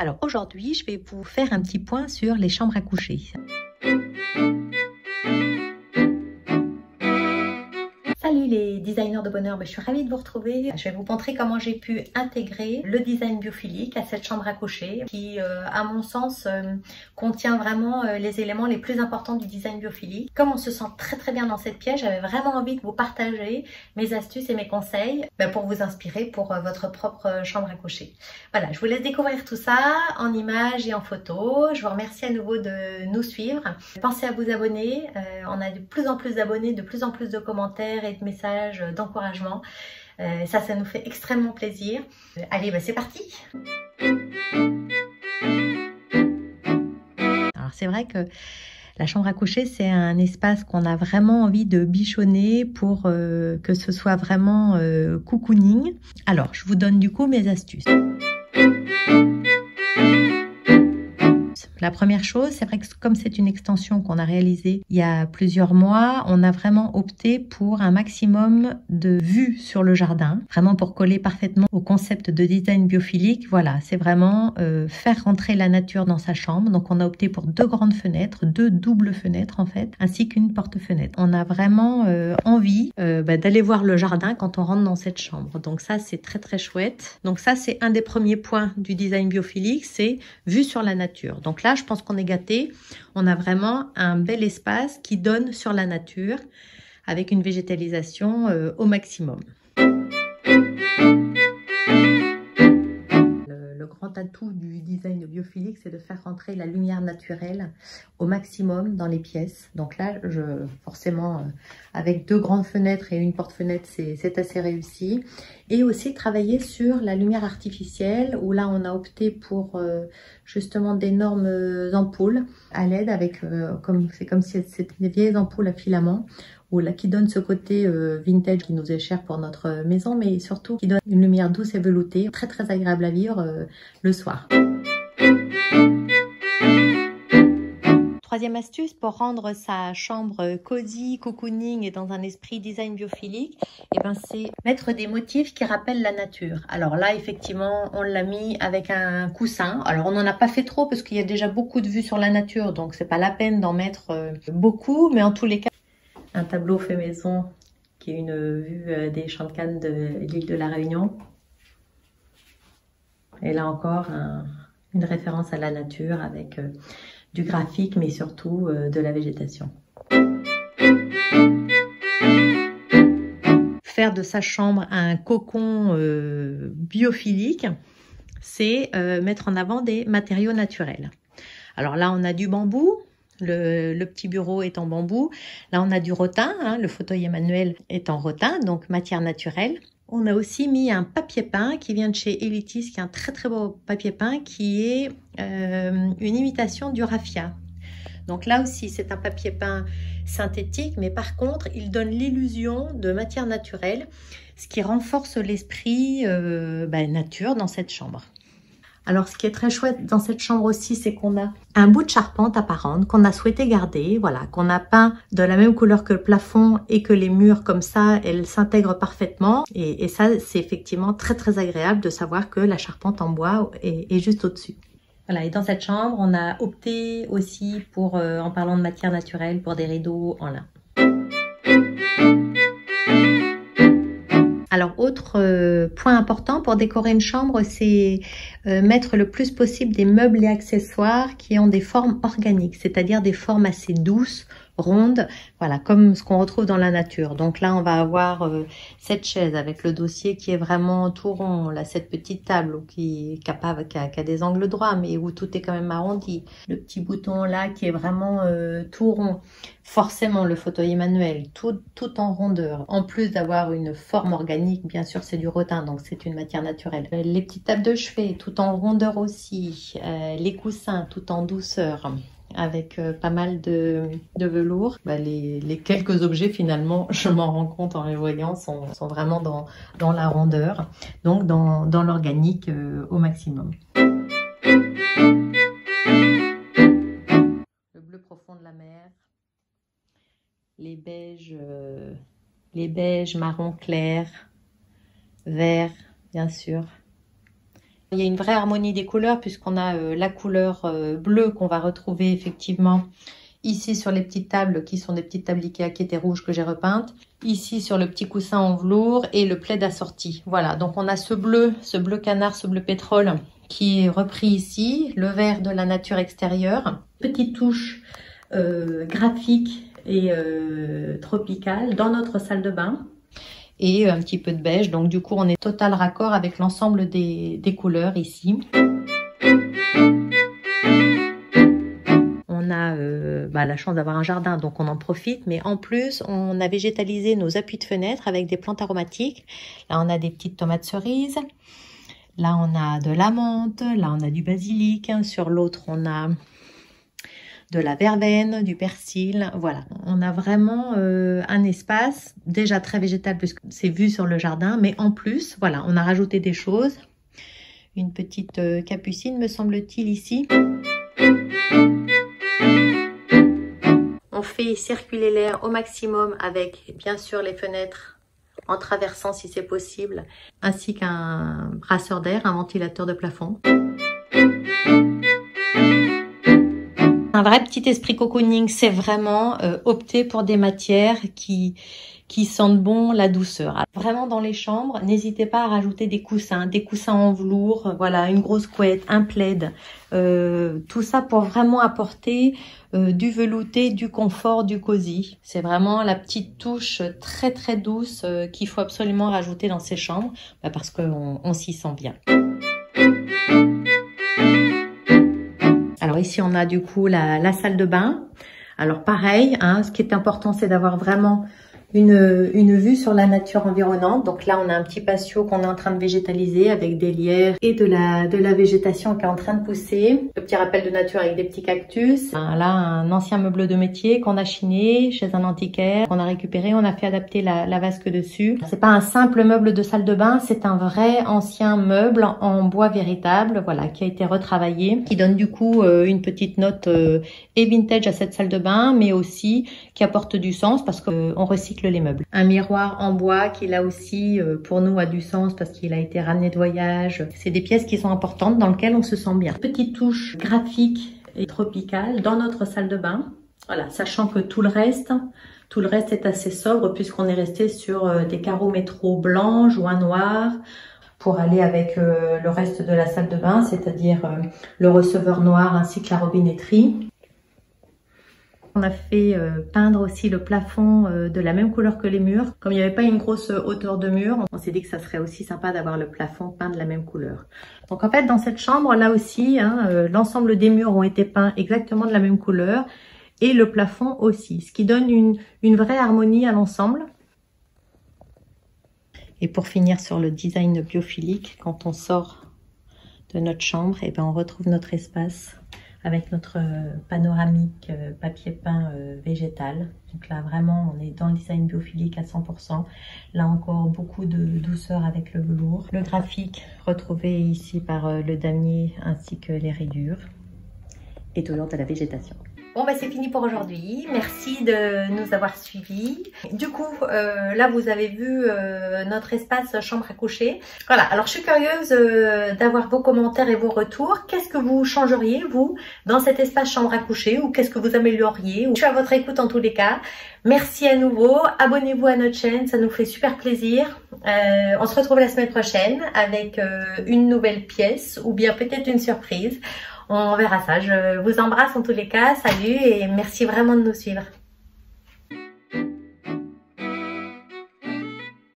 Alors aujourd'hui, je vais vous faire un petit point sur les chambres à coucher. Salut les designers de bonheur, je suis ravie de vous retrouver. Je vais vous montrer comment j'ai pu intégrer le design biophilique à cette chambre à coucher qui, à mon sens, contient vraiment les éléments les plus importants du design biophilique. Comme on se sent très bien dans cette pièce, j'avais vraiment envie de vous partager mes astuces et mes conseils pour vous inspirer pour votre propre chambre à coucher. Voilà, je vous laisse découvrir tout ça en images et en photos. Je vous remercie à nouveau de nous suivre. Pensez à vous abonner, on a de plus en plus d'abonnés, de plus en plus de commentaires et de messages d'encouragement. Ça nous fait extrêmement plaisir. Allez, c'est parti! Alors c'est vrai que la chambre à coucher, c'est un espace qu'on a vraiment envie de bichonner pour que ce soit vraiment cocooning. Alors, je vous donne du coup mes astuces. La première chose, c'est vrai que comme c'est une extension qu'on a réalisée il y a plusieurs mois, on a vraiment opté pour un maximum de vues sur le jardin, vraiment pour coller parfaitement au concept de design biophilique. Voilà, c'est vraiment faire rentrer la nature dans sa chambre. Donc on a opté pour deux grandes fenêtres, deux doubles fenêtres en fait, ainsi qu'une porte-fenêtre. On a vraiment envie d'aller voir le jardin quand on rentre dans cette chambre. Donc ça, c'est très chouette. Donc ça, c'est un des premiers points du design biophilique, c'est vue sur la nature. Donc là, je pense qu'on est gâté. On a vraiment un bel espace qui donne sur la nature avec une végétalisation au maximum. Le grand atout du design biophilique, c'est de faire rentrer la lumière naturelle au maximum dans les pièces. Donc là, forcément, avec deux grandes fenêtres et une porte-fenêtre, c'est assez réussi. Et aussi travailler sur la lumière artificielle, où là, on a opté pour justement d'énormes ampoules à LED, avec c'est comme si c'était des vieilles ampoules à filaments, qui donne ce côté vintage qui nous est cher pour notre maison, mais surtout qui donne une lumière douce et veloutée, très agréable à vivre le soir. Troisième astuce pour rendre sa chambre cosy, cocooning et dans un esprit design biophilique, c'est mettre des motifs qui rappellent la nature. Alors là, effectivement, on l'a mis avec un coussin. Alors on n'en a pas fait trop parce qu'il y a déjà beaucoup de vues sur la nature, donc c'est pas la peine d'en mettre beaucoup, mais en tous les cas, un tableau fait maison qui est une vue des champs de canne de l'île de la Réunion. Et là encore, une référence à la nature avec du graphique, mais surtout de la végétation. Faire de sa chambre un cocon biophilique, c'est mettre en avant des matériaux naturels. Alors là, on a du bambou. Le petit bureau est en bambou. Là, on a du rotin. Le fauteuil Emmanuel est en rotin, donc matière naturelle. On a aussi mis un papier peint qui vient de chez Elitis, qui est un très beau papier peint, qui est une imitation du raffia. Donc là aussi, c'est un papier peint synthétique, mais par contre, il donne l'illusion de matière naturelle, ce qui renforce l'esprit nature dans cette chambre. Alors, ce qui est très chouette dans cette chambre aussi, c'est qu'on a un bout de charpente apparente qu'on a souhaité garder, voilà, qu'on a peint de la même couleur que le plafond et que les murs, comme ça, elles s'intègrent parfaitement. Et ça, c'est effectivement très agréable de savoir que la charpente en bois est juste au-dessus. Voilà, et dans cette chambre, on a opté aussi pour, en parlant de matière naturelle, pour des rideaux en lin. Alors, autre point important pour décorer une chambre, c'est mettre le plus possible des meubles et accessoires qui ont des formes organiques, c'est-à-dire des formes assez douces, rondes, voilà, comme ce qu'on retrouve dans la nature. Donc là, on va avoir cette chaise avec le dossier qui est vraiment tout rond, là, cette petite table qui a des angles droits, mais où tout est quand même arrondi. Le petit bouton là qui est vraiment tout rond. Forcément, le fauteuil Emmanuel, tout en rondeur. En plus d'avoir une forme organique, bien sûr, c'est du rotin, donc c'est une matière naturelle. Les petites tables de chevet, tout en rondeur aussi. Les coussins, tout en douceur, avec pas mal de velours. Les quelques objets, finalement, je m'en rends compte en les voyant, sont vraiment dans la rondeur, donc dans l'organique au maximum. Le bleu profond de la mer. Les beiges marron clair, vert, bien sûr, Il y a une vraie harmonie des couleurs puisqu'on a la couleur bleue qu'on va retrouver effectivement ici sur les petites tables qui sont des petites tables Ikea qui étaient rouges que j'ai repeintes. Ici sur le petit coussin en velours et le plaid assorti. Voilà, donc on a ce bleu canard, ce bleu pétrole qui est repris ici. Le vert de la nature extérieure. Petite touche graphique et tropicale dans notre salle de bain. Et un petit peu de beige. Donc du coup, on est total raccord avec l'ensemble des couleurs ici. On a la chance d'avoir un jardin, donc on en profite. Mais en plus, on a végétalisé nos appuis de fenêtre avec des plantes aromatiques. Là, on a des petites tomates cerises. Là, on a de la menthe. Là, on a du basilic. Sur l'autre, on a de la verveine, du persil, voilà. On a vraiment un espace déjà très végétal puisque c'est vu sur le jardin, mais en plus, voilà, on a rajouté des choses. Une petite capucine, me semble-t-il, ici. On fait circuler l'air au maximum avec, bien sûr, les fenêtres en traversant si c'est possible, ainsi qu'un brasseur d'air, un ventilateur de plafond. Un vrai petit esprit cocooning, c'est vraiment opter pour des matières qui sentent bon la douceur. Alors, vraiment dans les chambres, n'hésitez pas à rajouter des coussins en velours, voilà, une grosse couette, un plaid, tout ça pour vraiment apporter du velouté, du confort, du cosy. C'est vraiment la petite touche très très douce qu'il faut absolument rajouter dans ces chambres, parce qu'on s'y sent bien. Alors ici, on a du coup la salle de bain. Alors pareil, hein, ce qui est important, c'est d'avoir vraiment une vue sur la nature environnante. Donc là, on a un petit patio qu'on est en train de végétaliser avec des lierres et de la végétation qui est en train de pousser. Le petit rappel de nature avec des petits cactus. Là, un ancien meuble de métier qu'on a chiné chez un antiquaire, qu'on a récupéré. On a fait adapter la vasque dessus. C'est pas un simple meuble de salle de bain, c'est un vrai ancien meuble en bois véritable, voilà, qui a été retravaillé, qui donne du coup une petite note et vintage à cette salle de bain, mais aussi qui apporte du sens parce qu'on recycle les meubles. Un miroir en bois qui là aussi pour nous a du sens parce qu'il a été ramené de voyage. C'est des pièces qui sont importantes dans lesquelles on se sent bien. Petite touche graphique et tropicale dans notre salle de bain. Voilà, sachant que tout le reste est assez sobre puisqu'on est resté sur des carreaux métro blancs, joints noirs pour aller avec le reste de la salle de bain, c'est-à-dire le receveur noir ainsi que la robinetterie. On a fait peindre aussi le plafond de la même couleur que les murs. Comme il n'y avait pas une grosse hauteur de mur, on s'est dit que ça serait aussi sympa d'avoir le plafond peint de la même couleur. Donc en fait, dans cette chambre, là aussi, hein, l'ensemble des murs ont été peints exactement de la même couleur et le plafond aussi, ce qui donne une vraie harmonie à l'ensemble. Et pour finir sur le design biophilique, quand on sort de notre chambre, et ben on retrouve notre espace avec notre panoramique papier peint végétal. Donc là, vraiment, on est dans le design biophilique à 100%. Là encore, beaucoup de douceur avec le velours. Le graphique retrouvé ici par le damier ainsi que les rayures. Et toujours de la végétation. Bon, bah, c'est fini pour aujourd'hui. Merci de nous avoir suivis. Du coup, là, vous avez vu notre espace chambre à coucher. Voilà, alors je suis curieuse d'avoir vos commentaires et vos retours. Qu'est-ce que vous changeriez, vous, dans cet espace chambre à coucher, ou qu'est-ce que vous amélioriez? Je suis à votre écoute en tous les cas. Merci à nouveau. Abonnez-vous à notre chaîne, ça nous fait super plaisir. On se retrouve la semaine prochaine avec une nouvelle pièce ou bien peut-être une surprise. On verra ça. Je vous embrasse en tous les cas. Salut et merci vraiment de nous suivre.